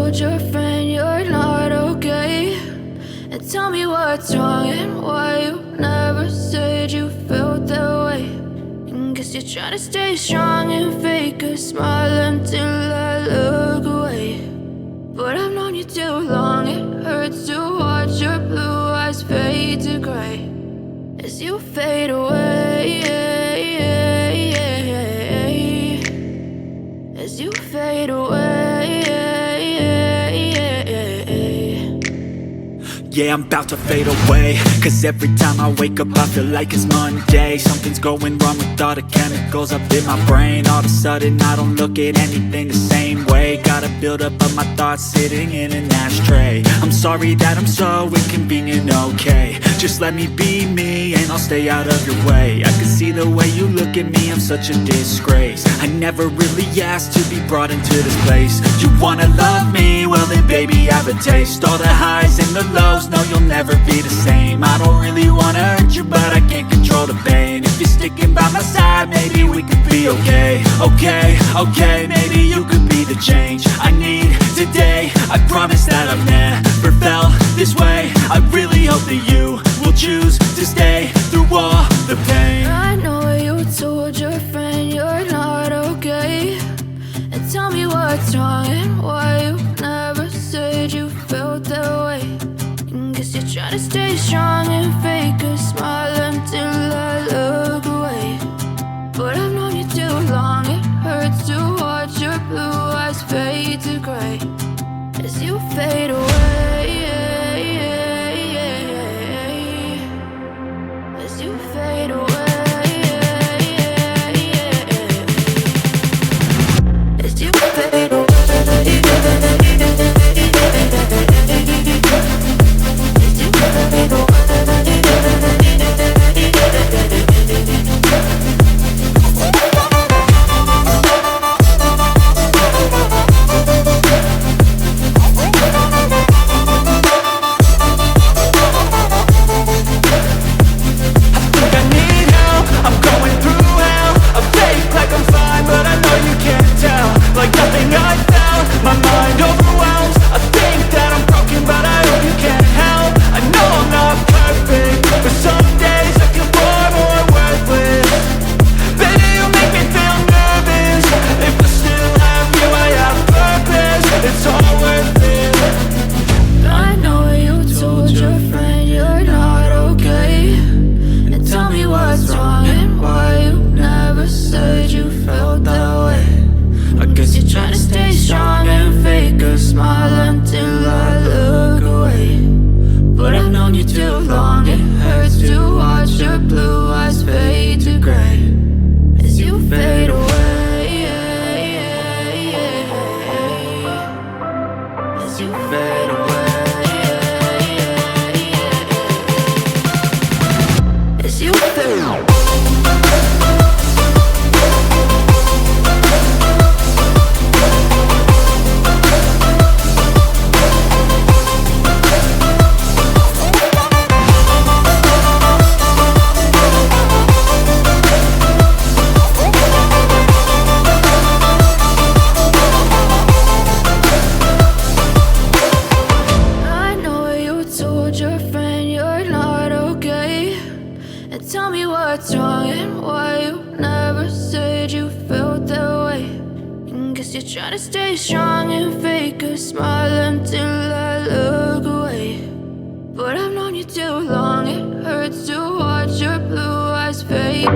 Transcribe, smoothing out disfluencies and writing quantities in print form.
told your friend you're not okay? And tell me what's wrong and why you never said you felt that way. And guess you're trying to stay strong and fake a smile until I look away. But I've known you too long, it hurts to watch your blue eyes fade to gray as you fade away, as you fade away. Yeah, I'm about to fade away, cause every time I wake up I feel like it's Monday. Something's going wrong with all the chemicals up in my brain. All of a sudden I don't look at anything the same way. Got a build up of my thoughts sitting in an ashtray. I'm sorry that I'm so inconvenient, okay? Just let me be me and I'll stay out of your way. I can see the way you look at me, I'm such a disgrace. I never really asked to be brought into this place. You wanna love me? Well then baby, have a taste. All the highs and the lows, no, you'll never be the same. I don't really wanna hurt you, but I can't control the pain. If you're sticking by my side, maybe we could be okay. Okay, maybe you could be the change I need today. I promise that I've never felt this way. I really hope that you will choose to stay through all the pain. I know you told your friend you're not okay. And tell me what's wrong and why you never said you felt that way. Guess you're trying to stay strong and fake a smile until I look away. But I've known you too long, it hurts to watch your blue eyes fade to gray as you fade away, as you fade away, as you fade away. Tell me what's wrong and why you never said you felt that way. And guess you're trying to stay strong and fake a smile until I look away. But I've known you too long, it hurts to watch your blue eyes fade.